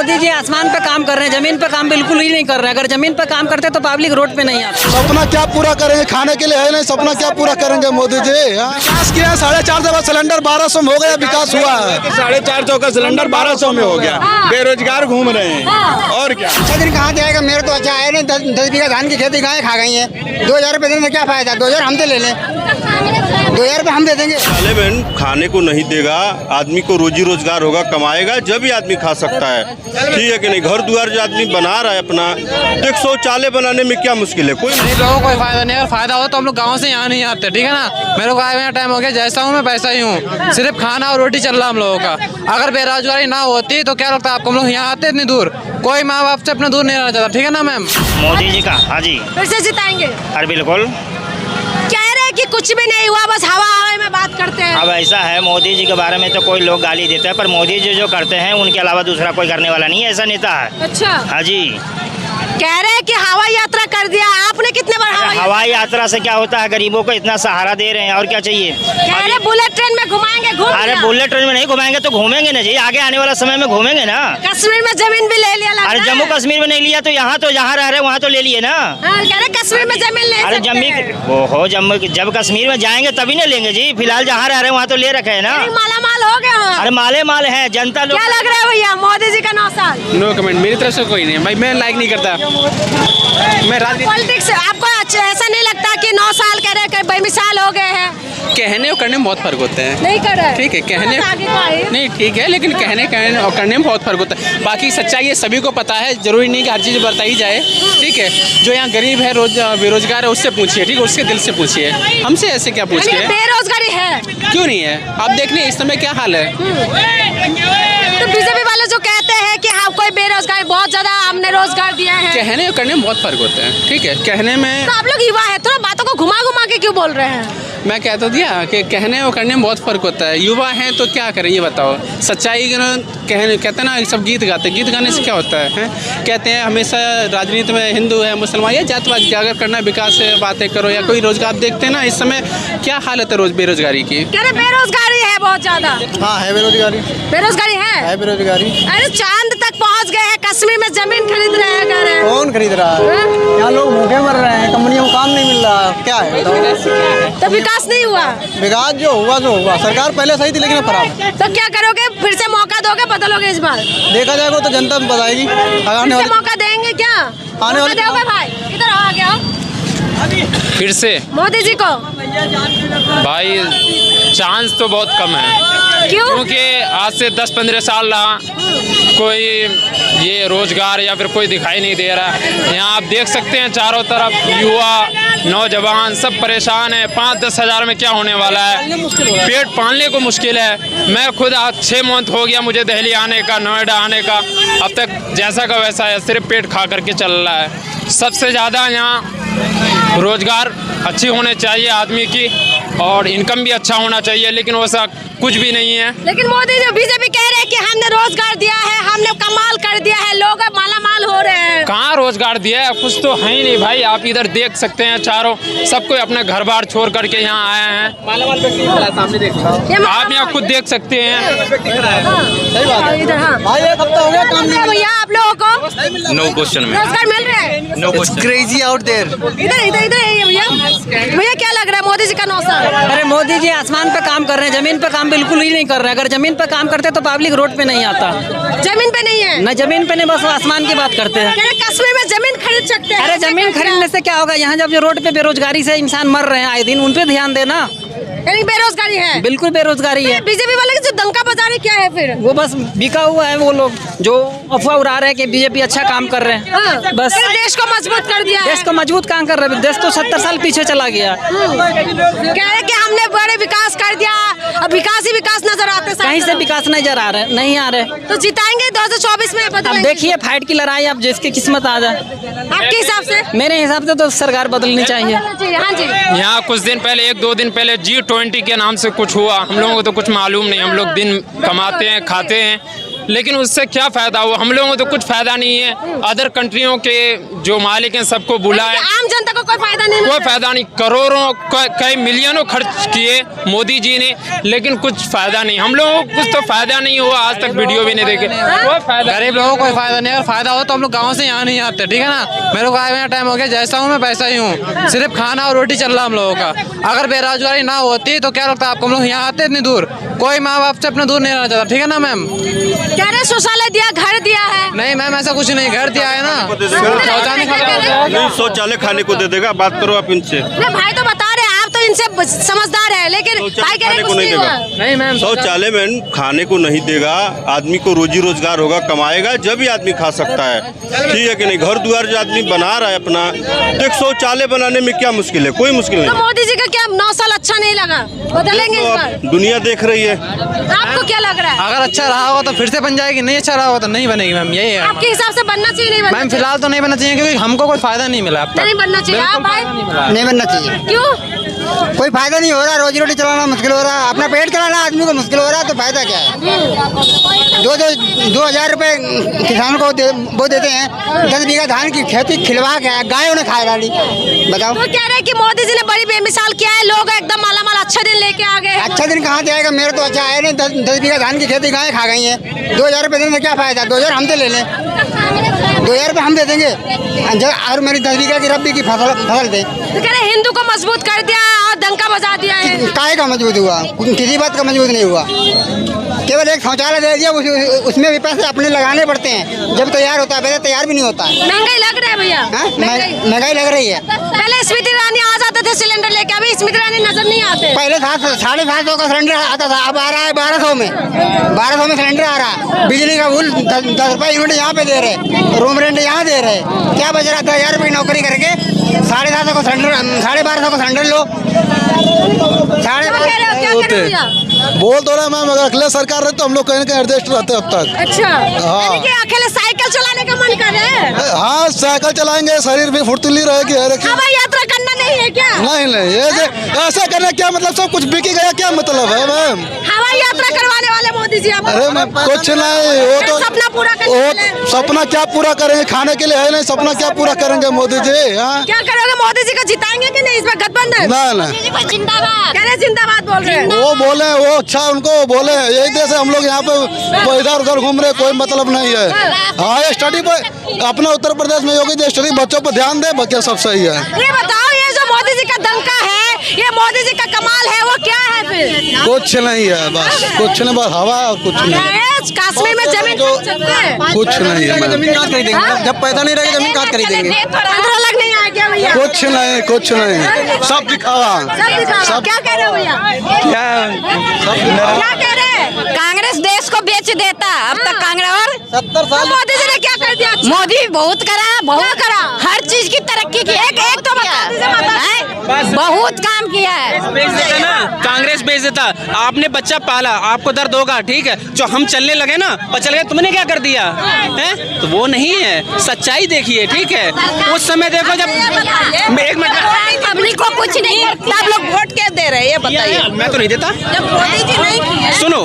मोदी जी आसमान पे काम कर रहे हैं, जमीन पे काम बिल्कुल ही नहीं कर रहे हैं। अगर जमीन पे काम करते तो पब्लिक रोड पे नहीं आती। सपना क्या पूरा करेंगे, खाने के लिए है नहीं, सपना क्या पूरा करेंगे मोदी जी। विकास किया है, 450 सिलेंडर 1200 में हो गया, विकास हुआ है। 450 का सिलेंडर 1200 में हो गया, बेरोजगार घूम रहे हैं और क्या। दिन कहाँ जाएगा, मेरे तो अच्छा है नहीं। 10 बीघा धान की खेती गाय खा गई है। 2000 रुपये देने में क्या फायदा, 2000 हम तो ले लें, 2000 रुपये हम दे देंगे। साले बहन खाने को नहीं देगा, आदमी को रोजी रोजगार होगा, कमाएगा जब ही आदमी खा सकता है, ठीक है कि नहीं। घर द्वार जो आदमी बना रहा है अपना, देख शौचालय बनाने में क्या मुश्किल है, कोई लोगों को कोई फायदा नहीं है। फायदा हो तो हम लोग गाँव से यहाँ नहीं आते, ठीक है ना। मेरे को आए हुए टाइम हो गया, जैसा हूँ मैं वैसा ही हूँ, सिर्फ खाना और रोटी चल रहा हम लोगों का। अगर बेरोजगारी ना होती तो क्या लगता है आपको, हम लोग यहाँ आते इतनी दूर। कोई माँ बाप से अपना दूर नहीं रहना चाहता, ठीक है ना मैम। मोदी जी का, हाँ जी, फिर से जिताएंगे। अरे बिल्कुल। कह रहे हैं कि कुछ भी नहीं हुआ, बस हवा हवा में बात करते हैं। अब ऐसा है, मोदी जी के बारे में तो कोई लोग गाली देते हैं, पर मोदी जी जो करते हैं उनके अलावा दूसरा कोई करने वाला नहीं है, ऐसा नेता है। अच्छा, हाँ जी। कह रहे हैं कि हवाई यात्रा कर दिया आपने, कितने बार हवाई यात्रा से क्या होता है, गरीबों को इतना सहारा दे रहे हैं, और क्या चाहिए। कह रहे बुलेट ट्रेन में घुमाएंगे, अरे बुलेट ट्रेन में नहीं घुमाएंगे तो घूमेंगे ना जी, आगे आने वाला समय में घूमेंगे ना। कश्मीर में जमीन भी ले लिया। अरे जम्मू कश्मीर में नहीं लिया तो यहाँ रह रहे वहाँ तो ले लिए ना। कह रहे कश्मीर में जमीन ले। अरे जम्मू जब कश्मीर में जाएंगे तभी ना लेंगे जी, फिलहाल जहाँ रह रहे हैं वहाँ तो ले रखे है ना। माला माल हो गया। अरे माले माल है जनता लोग। क्या लग रहा है भैया मोदी जी का 9 साल? नो कमेंट, मेरी तरफ से कोई नहीं भाई, मैं लाइक नहीं करता। मैं पॉलिटिक्स आपको ऐसा नहीं लगता कि 9 साल कह रहे हैं बेमिसाल हो गए हैं? कहने और करने में बहुत फर्क होता है। नहीं कर रहे, ठीक है, कहने नहीं ठीक है, लेकिन कहने और करने में बहुत फर्क होता है। बाकी सच्चाई ये सभी को पता है, जरूरी नहीं कि हर चीज़ बताई जाए, ठीक है। जो यहाँ गरीब है, बेरोजगार है, उससे पूछिए, ठीक है, उसके दिल से पूछिए, हमसे ऐसे क्या पूछिए। बेरोजगारी है, क्यों नहीं है? आप देख लें इस समय क्या हाल है। तो बीजेपी वाले जो कहते हैं कि हाँ कोई बेरोजगारी, बहुत ज्यादा हमने रोजगार दिया है। कहने और करने में बहुत फर्क होता है, ठीक है। कहने में तो आप लोग युवा है, थोड़ा बातों को घुमा घुमा के क्यों बोल रहे हैं? मैं कह तो दिया कि कहने और करने में बहुत फ़र्क होता है। युवा हैं तो क्या करें ये बताओ। सच्चाई कहते हैं ना, सब गीत गाते, गीत गाने से क्या होता है? कहते हैं हमेशा राजनीति में हिंदू है, मुसलमान या जातवाद, क्या अगर करना है विकास से बातें करो या कोई रोजगार। देखते हैं ना इस समय क्या हालत है बेरोजगारी की। कह रहे बेरोजगारी है बहुत ज्यादा। हाँ है बेरोजगारी, बेरोजगारी है बेरोजगारी। अरे चांद तक पहुंच गए हैं, कश्मीर में जमीन खरीद रहे हैं, कह रहे हैं। कौन खरीद रहा है? यहाँ लोग भूखे मर रहे हैं, कंपनियों को काम नहीं मिल रहा, क्या है तो विकास नहीं हुआ। विकास जो हुआ सरकार पहले सही थी लेकिन अब खराब। तो क्या करोगे, फिर से मौका दोगे, बदलोगे इस बार? देखा जाएगा तो जनता बताएगी। आने वाले मौका देंगे क्या? आने वाले दोगे भाई, इधर आ गया फिर से मोदी जी को। भाई चांस तो बहुत कम है। क्यों? क्योंकि आज से 10-15 साल रहा, कोई ये रोजगार या फिर कोई दिखाई नहीं दे रहा है। यहाँ आप देख सकते हैं चारों तरफ युवा नौजवान सब परेशान है। 5-10 हज़ार में क्या होने वाला है, पेट पालने को मुश्किल है। मैं खुद आज 6 मंथ हो गया मुझे दिल्ली आने का, नोएडा आने का, अब तक जैसा का वैसा है, सिर्फ पेट खा करके चल रहा है। सबसे ज़्यादा यहाँ रोजगार अच्छी होने चाहिए आदमी की, और इनकम भी अच्छा होना चाहिए, लेकिन वैसा कुछ भी नहीं है। लेकिन मोदी जी बीजेपी कह रहे हैं कि हमने रोजगार दिया है, हमने कमाल कर दिया है, लोग माला माल हो रहे हैं। कहाँ रोजगार दिया है, कुछ तो है ही नहीं भाई। आप इधर देख सकते हैं चारों सब कोई अपने घर बार छोड़ करके यहाँ आए हैं। सामने देख आप यहाँ खुद देख सकते हैं। सही बात है। इधर हाँ भाई एक हफ्ता हो गया काम नहीं भैया, आप लोगों को नो क्वेश्चन में रोजगार मिल रहा है? No question. Crazy out there. इधर इधर इधर भैया, भैया क्या लग रहा है मोदी जी का 9 साल? अरे मोदी जी आसमान पे काम कर रहे हैं, जमीन पे काम बिल्कुल ही नहीं कर रहे हैं। अगर जमीन पे काम करते तो पब्लिक रोड पे नहीं आता। जमीन पे नहीं है न जमीन पे नहीं, बस आसमान की बात करते हैं। कश्मीर में जमीन खरीद सकते हैं। अरे जमीन खरीदने से क्या होगा, यहाँ जब जो रोड पे बेरोजगारी से इंसान मर रहे हैं आए दिन, उन पे ध्यान देना। यानी बेरोजगारी है, बिल्कुल बेरोजगारी है। बीजेपी वाले की जो दंका बजारी क्या है फिर? वो बस बिका हुआ है, वो लोग जो अफवाह उड़ा रहे हैं कि बीजेपी अच्छा काम कर रहे हैं। हाँ, बस देश को मजबूत कर दिया है। देश को मजबूत काम कर रहे हैं, देश तो 70 साल पीछे चला गया। कह रहे कि हमने बड़े विकास कर दिया, अब विकास ही विकास नजर आते। कहीं से विकास नजर आ रहे नहीं आ रहे। तो जिताएंगे 2024 में? अब देखिए फाइट की लड़ाई, अब जिसकी किस्मत आ जाए। आपके हिसाब से? मेरे हिसाब से तो सरकार बदलनी चाहिए। हाँ जी। यहाँ कुछ दिन पहले 1-2 दिन पहले G20 के नाम से कुछ हुआ, हम लोगों को तो कुछ मालूम नहीं। हम लोग दिन कमाते हैं, खाते हैं, लेकिन उससे क्या फ़ायदा हुआ? हम लोगों को तो कुछ फ़ायदा नहीं है। अदर कंट्रियों के जो मालिक हैं सबको बुलाए, आम जनता को कोई फायदा नहीं, कोई फायदा नहीं। करोड़ों कई मिलियनों खर्च किए मोदी जी ने, लेकिन कुछ फायदा नहीं। हम लोगों को कुछ तो फायदा नहीं हुआ, आज तक वीडियो भी नहीं देखे। कोई फायदा, गरीब लोगों को कोई फायदा नहीं। अगर फायदा हो तो हम लोग गाँव से यहाँ नहीं आते, ठीक है ना। मेरे को आए हुए टाइम हो गया, जैसा हूँ मैं वैसा ही हूँ। सिर्फ खाना और रोटी चल रहा हम लोगों का। अगर बेरोजगारी ना होती तो क्या लगता है आपको, हम लोग यहाँ आते इतनी दूर? कोई माँ बाप से अपना दूर नहीं रहना चाहता, ठीक है ना मैम। कह रहे शौचालय दिया, घर दिया है। नहीं मैम, ऐसा कुछ नहीं, घर दिया है ना। नहीं, शौचालय खाने को दे देगा। बात करो आप इनसे। भाई तो बता रहे हैं, आप तो इनसे समझदार है, लेकिन भाई कह रहे कुछ नहीं हुआ। नहीं मैम, शौचालय में खाने को नहीं देगा। आदमी को रोजी रोजगार होगा, कमाएगा जब ही आदमी खा सकता है, ठीक है कि नहीं। घर द्वार जो आदमी बना रहा है अपना, तो एक शौचालय बनाने में क्या मुश्किल है? कोई मुश्किल नहीं। तो मोदी जी का क्या 9 साल अच्छा नहीं लगा? बदलेंगे इस बार? दुनिया देख रही है। आपको क्या लग रहा है? अगर अच्छा रहा होगा तो फिर से बन जाएगी, नहीं अच्छा रहा होगा तो नहीं बनेगी मैम, यही है। आपके हिसाब से बनना चाहिए, नहीं बनना? मैम फिलहाल तो नहीं बनना चाहिए, क्योंकि हमको कोई फायदा नहीं मिला अब तक। नहीं बनना चाहिए। आप भाई नहीं बनना चाहिए। क्यों? कोई फायदा नहीं हो रहा, रोजी रोटी चलाना मुश्किल हो रहा, अपना पेट चलाना आदमी को मुश्किल हो रहा, तो फायदा क्या है? 2,000 रुपए किसान को वो देते हैं, 10 बीघा धान की खेती खिलवा के गाय उन्हें खा डाली, बताओ। तो कह रहे हैं कि मोदी जी ने बड़ी बेमिसाल किया है, लोग एकदम मालामाल अच्छा दिन लेके आ गए। अच्छा दिन कहाँ से आएगा? मेरे तो अच्छा आया नहीं। 10 बीघा धान की खेती गाय खा गई है। 2,000 रुपए देने में क्या फायदा? 2,000 हम तो ले लें, 2,000 रुपए हम दे देंगे और मेरी 10 बीघा की रब्बी की फसल दे। तो कह रहे हिंदू को मजबूत कर दिया और डंका बजा दिया है। काहे का मजबूत हुआ? किसी बात का मजबूत नहीं हुआ। केवल एक शौचालय दे दिया, उसमें भी पैसे अपने लगाने पड़ते हैं। जब तैयार होता है, पहले तैयार भी नहीं होता है। महंगाई लग रहा है भैया, महंगाई लग रही है। पहले स्मृति ईरानी आ जाते थे सिलेंडर लेके, अभी स्मृति ईरानी नजर नहीं आते। पहले 750 का सिलेंडर आता था, अब आ रहा है 1200 में। 1200 में सिलेंडर आ रहा है। बिजली का बिल 10 रुपये यूनिट यहाँ पे दे रहे, रूम रेंट यहाँ दे रहे। क्या बच रहा? 10,000 रुपये की नौकरी करके 750 का सिलेंडर, 1250 का सिलेंडर लो। बोल तो रहा मैम, अगर अखिलेश सरकार रहे तो हम लोग कहीं ना कहीं एडजस्ट रहते अब तक। अच्छा, हाँ। अकेले साइकिल चलाने का मन कर रहे हैं? हाँ, साइकिल चलाएंगे, शरीर भी फुर्तीली रहेगी। हवाई यात्रा करना नहीं है क्या? नहीं, ऐसा करने क्या मतलब? सब कुछ बिकी गया, क्या मतलब है मैम? हवाई यात्रा करवाने वाले मोदी जी आप? अरे मैम कुछ नहीं, वो तो सपना पूरा करने, सपना क्या पूरा करेंगे? खाने के लिए है नहीं, सपना क्या पूरा करेंगे मोदी जी? हाँ, क्या करोगे? मोदी जी को जिताएंगे कि नहीं? इस बार गठबंधन ना जिंदाबाद, कह रहे जिंदाबाद बोल रहे हैं। वो बोले, वो अच्छा उनको बोले। यही देश है, हम लोग यहाँ पे इधर उधर घूम रहे, कोई मतलब नहीं है। हाँ, स्टडी पर अपने उत्तर प्रदेश में योगी जी स्टडी बच्चों पर ध्यान दे, बच्चे सब सही है। ये बताओ, ये जो मोदी जी का डंका है, ये मोदी जी का कमाल है, वो क्या है फिर? कुछ नहीं है, बस कुछ नहीं, बस हवा और कुछ नहीं। कश्मीर में जमीन कुछ नहीं है। जमीन काट खरीदेंगे, जब पैसा नहीं रहेगा जमीन काट खरीदेंगे। अलग नहीं आ गया भैया? कुछ नहीं, सब दिखावा। सब क्या कह रहे हो भैया? क्या कह रहे हैं? कांग्रेस देश को बेच देता, अब तक कांग्रेस और 70 साल मोदी जी ने क्या कर दिया? मोदी बहुत करा, बहुत करा, हर चीज की तरक्की की। एक तो बहुत काम किया है। बेच देता ना, कांग्रेस बेच देता। आपने बच्चा पाला, आपको दर्द होगा, ठीक है। जो हम चलने लगे ना और चल गए, तुमने क्या कर दिया है? तो वो नहीं है, सच्चाई देखिए, ठीक है। उस समय देखो जब एक मिनट, पब्लिक को कुछ नहीं, सब लोग वोट क्या दे रहे हैं, ये बताइए। मैं तो नहीं देता। जब मोदी जी नहीं किए, सुनो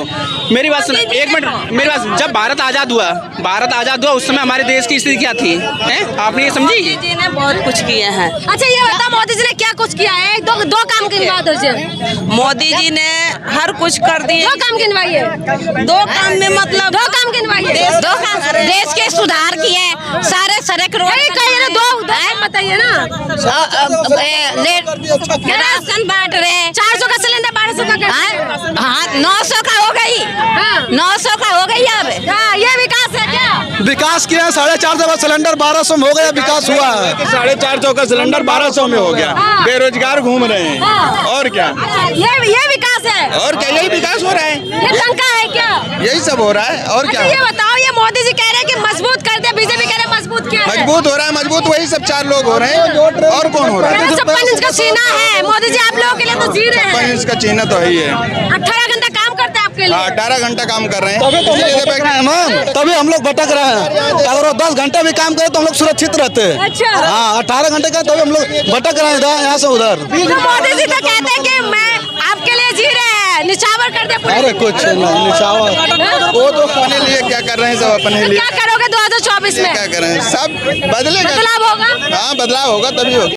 मेरी बात, सुनो एक मिनट मेरी बात। जब भारत आजाद हुआ उस समय हमारे देश की स्थिति क्या थी, हैं? आपने ये समझी? मोदी जी ने बहुत कुछ किया है। अच्छा ये बताओ, मोदी जी ने क्या कुछ किया है? दो काम गिनवा दो। मोदी जी ने हर कुछ कर दिए। 2 काम गिनवाइए। 2 काम में मतलब 2 काम गिनवाइए। 2 काम देश के सुधार किए, सारे सड़क रोड कहिए, 2 उदाहरण बताइए ना। राशन बांट रहे, 400 का सिलेंडर 1200 का। हाँ 900 का हो गई, 900 का हो गई। अब ये विकास है क्या? विकास किया है। 450 सिलेंडर 1200 में हो गया, विकास हुआ है। 450 का सिलेंडर 1200 में हो गया। बेरोजगार घूम रहे हैं, और क्या? ये विकास है। और क्या? यही विकास हो रहा है। ये डंका है क्या? यही सब हो रहा है, और क्या? ये बताओ, ये मोदी जी कह रहे हैं कि मजबूत कर दे, बीजेपी कह रहे हैं मजबूत क्या है? मजबूत हो रहा है, मजबूत वही सब 4 लोग हो रहे हैं, और कौन हो रहा है? 56 इंच का सीना है मोदी जी, आप लोगों के लिए तो जी रहे हैं। 56 इंच का चिन्ह तो ही है। 18 घंटा काम करते हैं आपके लिए। 18 घंटा काम कर रहे हैं, तभी हम लोग भटक रहे हैं। अगर वो 10 घंटा भी काम करे तो हम लोग सुरक्षित रहते हैं। अच्छा, हाँ, 18 घंटे का तभी हम लोग भटक रहे हैं, यहाँ से उधर। मोदी जी तो कहते हैं कि मैं आपके लिए जी रहे हैं, निछावर कर दिया अरे कुछ नहीं निछावर वो तो अपने लिए क्या कर रहे हैं सब अपने लिए क्या करोगे 2024 में? क्या करें सब बदलेगा बदलाव होगा? हाँ बदलाव होगा तभी होगा।